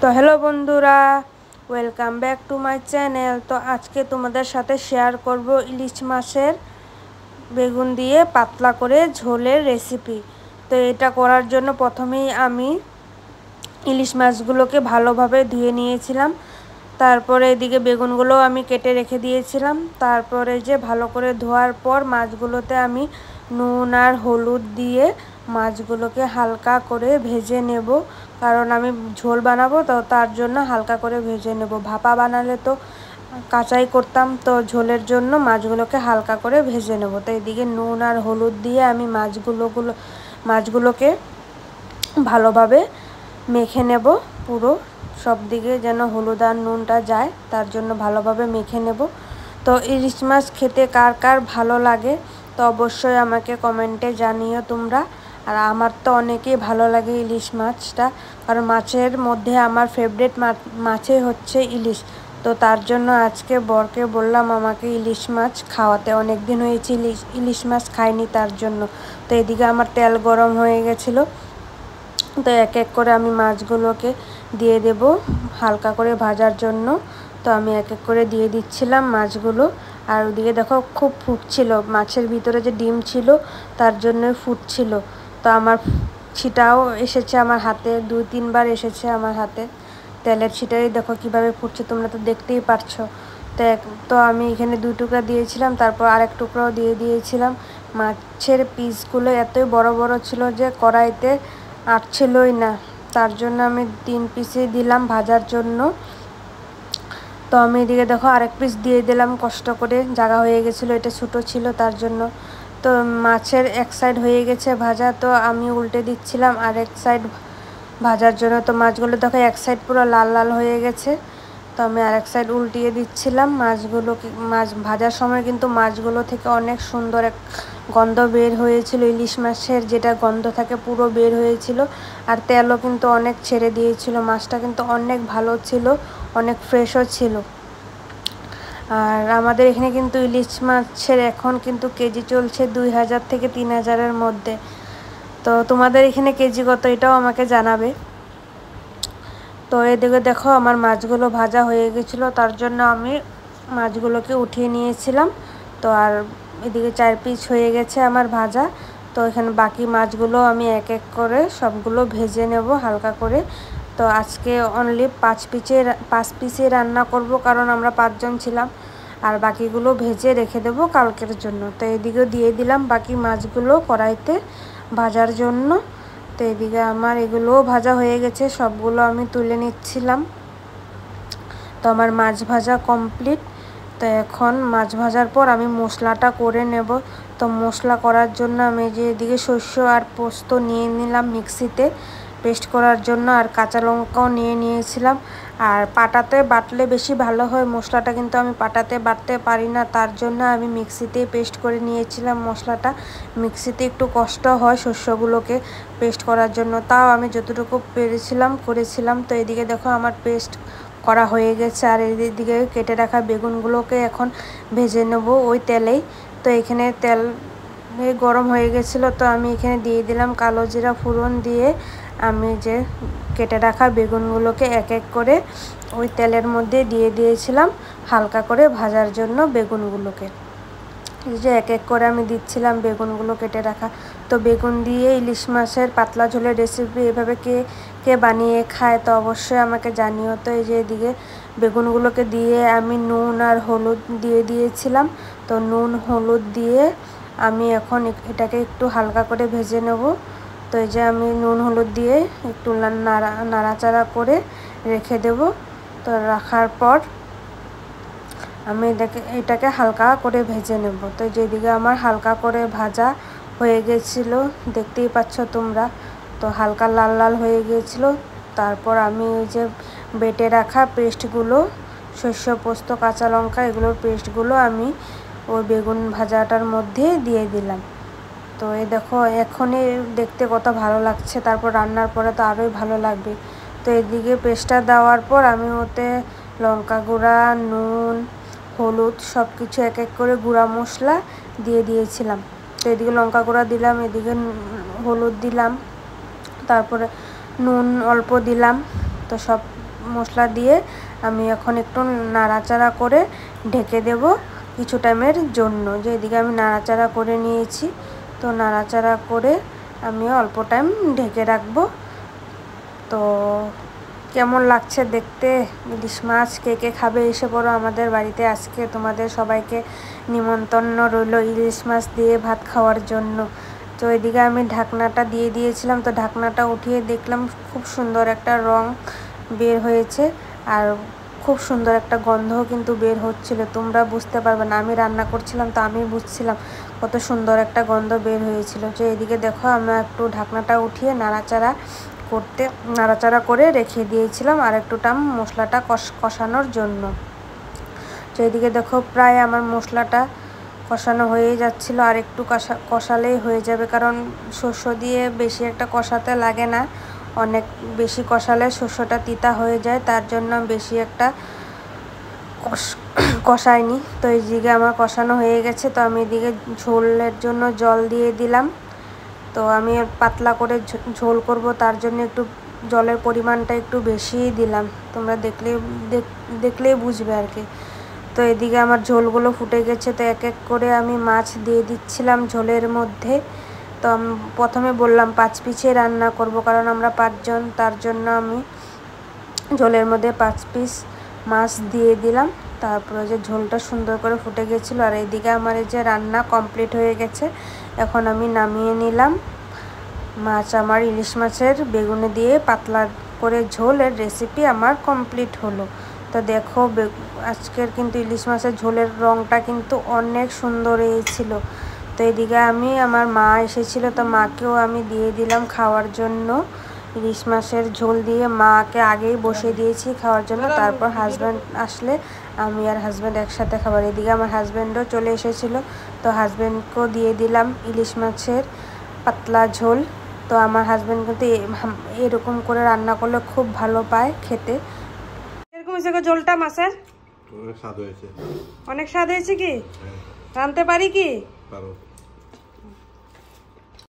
তো হ্যালো বন্ধুরা, welcome back to my channel. তো আজকে তোমাদের সাথে শেয়ার করব ইলিশ মাছের বেগুন দিয়ে পাতলা করে ঝোলের রেসিপি। তো এটা করার জন্য প্রথমেই আমি ইলিশ মাছগুলোকে ভালোভাবে ধুয়ে নিয়েছিলাম। তারপরে এদিকে বেগুনগুলো আমি কেটে রেখে দিয়েছিলাম। তারপরে যে ভালো করে ধোয়ার পর মাছগুলোতে আমি নুন আর হলুদ দিয়ে মাছগুলোকে হালকা করে ভেজে নেব, কারণ আমি ঝোল বানাবো, তো তার জন্য হালকা করে ভেজে নেব। ভাপা বানালে তো কাঁচাই করতাম, তো ঝোলের জন্য মাছগুলোকে হালকা করে ভেজে নেব। তো এদিকে নুন আর হলুদ দিয়ে আমি মাছগুলোকে ভালোভাবে মেখে নেব, পুরো সব দিকে যেন হলুদ আর নুনটা যায়, তার জন্য ভালোভাবে মেখে নেব। তো ইলিশ মাছ খেতে কার কার ভালো লাগে তো অবশ্যই আমাকে কমেন্টে জানিও তোমরা। আর আমার তো অনেকেই ভালো লাগে ইলিশ মাছটা, কারণ মাছের মধ্যে আমার ফেভারিট মাছই হচ্ছে ইলিশ। তো তার জন্য আজকে বরকে বললাম আমাকে ইলিশ মাছ খাওয়াতে, অনেক দিন হয়েছে ইলিশ মাছ খাইনি, তার জন্য। তো এদিকে আমার তেল গরম হয়ে গেছিলো, তো এক এক করে আমি মাছগুলোকে দিয়ে দেব হালকা করে ভাজার জন্য। তো আমি এক এক করে দিয়ে দিচ্ছিলাম মাছগুলো। আর ওদিকে দেখো খুব ফুটছিল, মাছের ভিতরে যে ডিম ছিল তার জন্য ফুটছিল। তো আমার ছিটাও এসেছে আমার হাতে, 2-3 বার এসেছে আমার হাতে তেলের ছিটাই। দেখো কিভাবে ফুটছে, তোমরা তো দেখতেই পারছো। তো আমি এখানে 2 টুকরা দিয়েছিলাম, তারপর আরেক টুকরাও দিয়ে দিয়েছিলাম। মাছের পিসগুলো এতই বড় বড় ছিল যে কড়াইতে আটছিলই না, তার জন্য আমি 3 পিসই দিলাম ভাজার জন্য। তো আমি এদিকে দেখো আরেক পিস দিয়ে দিলাম, কষ্ট করে, জায়গা হয়ে গেছিলো, এটা ছোটো ছিল তার জন্য। তো মাছের এক সাইড হয়ে গেছে ভাজা, তো আমি উল্টে দিচ্ছিলাম আরেক সাইড ভাজার জন্য। তো মাছগুলো দেখো এক সাইড পুরো লাল লাল হয়ে গেছে, তো আমি আরেক সাইড উল্টিয়ে দিচ্ছিলাম মাছগুলোকে। মাছ ভাজার সময় কিন্তু মাছগুলো থেকে অনেক সুন্দর এক গন্ধ বের হয়েছিল, ইলিশ মাছের যেটা গন্ধ থাকে পুরো বের হয়েছিল। আর তেলও কিন্তু অনেক ছেড়ে দিয়েছিল, মাছটা কিন্তু অনেক ভালো ছিল, অনেক ফ্রেশও ছিল। আর আমাদের এখানে কিন্তু ইলিশ মাছের এখন কিন্তু কেজি চলছে 2000 থেকে 3000-এর মধ্যে। তো তোমাদের এখানে কেজি কত এটাও আমাকে জানাবে। তো এদিকে দেখো আমার মাছগুলো ভাজা হয়ে গেছিলো, তার জন্য আমি মাছগুলোকে উঠিয়ে নিয়েছিলাম। তো আর এদিকে 4 পিস হয়ে গেছে আমার ভাজা। তো এখানে বাকি মাছগুলো আমি এক এক করে সবগুলো ভেজে নেব হালকা করে। তো আজকে অনলি 5 পিসে রান্না করব, কারণ আমরা 5 জন ছিলাম। আর বাকিগুলো ভেজে রেখে দেবো কালকের জন্য। তো এদিকেও দিয়ে দিলাম বাকি মাছগুলো কড়াইতে ভাজার জন্য। তো এদিকে আমার এগুলোও ভাজা হয়ে গেছে, সবগুলো আমি তুলে নিচ্ছিলাম। তো আমার মাছ ভাজা কমপ্লিট। তো এখন মাছ ভাজার পর আমি মশলাটা করে নেব। তো মশলা করার জন্য আমি যে এদিকে শস্য আর পোস্ত নিয়ে নিলাম মিক্সিতে পেস্ট করার জন্য, আর কাঁচা লঙ্কাও নিয়ে নিয়েছিলাম। আর পাটাতে বাটলে বেশি ভালো হয় মশলাটা, কিন্তু আমি পাটাতে বাটতে পারি না, তার জন্য আমি মিক্সিতেই পেস্ট করে নিয়েছিলাম মশলাটা। মিক্সিতে একটু কষ্ট হয় শস্যগুলোকে পেস্ট করার জন্য, তাও আমি যতটুকু করেছিলাম। তো এদিকে দেখো আমার পেস্ট করা হয়ে গেছে। আর এদিকে কেটে রাখা বেগুনগুলোকে এখন ভেজে নেব ওই তেলেই। তো এখানে তেল গরম হয়ে গেছিলো, তো আমি এখানে দিয়ে দিলাম কালো জিরা ফোড়ন দিয়ে আমি যে কেটে রাখা বেগুনগুলোকে এক এক করে ওই তেলের মধ্যে দিয়ে দিয়েছিলাম হালকা করে ভাজার জন্য বেগুনগুলোকে। যে এক এক করে আমি দিচ্ছিলাম বেগুনগুলো কেটে রাখা। তো বেগুন দিয়ে ইলিশ মাছের পাতলা ঝোলের রেসিপি এভাবে কে বানিয়ে খায় তো অবশ্যই আমাকে জানিও। তো এই যে এদিকে বেগুনগুলোকে দিয়ে আমি নুন আর হলুদ দিয়ে দিয়েছিলাম। তো নুন হলুদ দিয়ে আমি এখন এটাকে একটু হালকা করে ভেজে নেব। তো এই যে আমি নুন হলুদ দিয়ে একটু নাড়াচাড়া করে রেখে দেব। তো রাখার পর আমি এটাকে হালকা করে ভেজে নেব। তো যেদিকে আমার হালকা করে ভাজা হয়ে গেছিলো দেখতেই পাচ্ছ তোমরা, তো হালকা লাল লাল হয়ে গিয়েছিলো। তারপর আমি ওই যে বেটে রাখা পেস্টগুলো, শস্য পোস্ত কাঁচা লঙ্কা এগুলোর পেস্টগুলো আমি ওই বেগুন ভাজাটার মধ্যে দিয়ে দিলাম। তো এই দেখো এখনই দেখতে কত ভালো লাগছে, তারপর রান্নার পরে তো আরোই ভালো লাগবে। তো এদিকে পেস্টটা দেওয়ার পর আমি ওতে লঙ্কা গুঁড়া, নুন, হলুদ সব কিছু এক এক করে গুঁড়া মশলা দিয়ে দিয়েছিলাম। তো এদিকে লঙ্কা গুঁড়া দিলাম, এদিকে হলুদ দিলাম, তারপরে নুন অল্প দিলাম। তো সব মশলা দিয়ে আমি এখন একটু নাড়াচাড়া করে ঢেকে দেব কিছু টাইমের জন্য। যে এদিকে আমি নাড়াচাড়া করে নিয়েছি, তো নাড়াচাড়া করে আমি অল্প টাইম ঢেকে রাখবো। তো কেমন লাগছে দেখতে ইলিশ মাছ? কে কে খাবে এসে পড়ো আমাদের বাড়িতে। আজকে তোমাদের সবাইকে নিমন্ত্রণ রইল ইলিশ মাছ দিয়ে ভাত খাওয়ার জন্য। তো এদিকে আমি ঢাকনাটা দিয়ে দিয়েছিলাম, তো ঢাকনাটা উঠিয়ে দেখলাম খুব সুন্দর একটা রং বের হয়েছে আর খুব সুন্দর একটা গন্ধও কিন্তু বের হচ্ছিল। তোমরা বুঝতে পারবে না, আমি রান্না করছিলাম তো আমি বুঝছিলাম কত সুন্দর একটা গন্ধ বের হয়েছিল। তো এদিকে দেখো আমরা একটু ঢাকনাটা উঠিয়ে নাড়াচাড়া করে রেখে দিয়েছিলাম আর একটু টাইম মশলাটা কষানোর জন্য। তো এদিকে দেখো প্রায় আমার মশলাটা কষানো হয়ে যাচ্ছিল, আর একটু কষালেই হয়ে যাবে, কারণ শস্য দিয়ে বেশি একটা কষাতে লাগে না। অনেক বেশি কষালে শস্যটা তিতা হয়ে যায়, তার জন্য বেশি একটা কষাইনি। তো এইদিকে আমার কষানো হয়ে গেছে, তো আমি এদিকে ঝোলের জন্য জল দিয়ে দিলাম। তো আমি পাতলা করে ঝোল করব, তার জন্য একটু জলের পরিমাণটা একটু বেশিই দিলাম। তোমরা দেখলেই বুঝবে আর কি। তো এদিকে আমার ঝোলগুলো ফুটে গেছে, তো এক এক করে আমি মাছ দিয়ে দিচ্ছিলাম ঝোলের মধ্যে। তো আমি প্রথমে বললাম 5 পিসে রান্না করব, কারণ আমরা 5 জন, তার জন্য আমি ঝোলের মধ্যে 5 পিস মাছ দিয়ে দিলাম। তারপরে যে ঝোলটা সুন্দর করে ফুটে গেছিলো, আর এইদিকে আমার এই যে রান্না কমপ্লিট হয়ে গেছে। এখন আমি নামিয়ে নিলাম মাছ। আমার ইলিশ মাছের বেগুনে দিয়ে পাতলা করে ঝোলের রেসিপি আমার কমপ্লিট হলো। তো দেখো আজকের কিন্তু ইলিশ মাছের ঝোলের রঙটা কিন্তু অনেক সুন্দর হয়েছিল। তো এদিকে আমার মা এসেছিল, তো মাকেও আমি দিয়ে দিলাম খাওয়ার জন্য ইলিশ মাছের ঝোল দিয়ে। মাকে আগেই বসিয়ে দিয়েছি খাওয়ার জন্য, তারপর হাজব্যান্ড আসলে আমি আর হাজব্যান্ড একসাথে খাবার। এদিকে আমার হাজব্যান্ডও চলে এসেছিল, তো হাজব্যান্ডকেও দিয়ে দিলাম ইলিশ মাছের পাতলা ঝোল। তো আমার হাজব্যান্ড কিন্তু এরকম করে রান্না করলে খুব ভালো পায় খেতে। এরকম হয়েছে ঝোলটা মাছের, অনেক স্বাদ হয়েছে। অনেক স্বাদ হয়েছে কি? রাঁধতে পারি কি? পারো।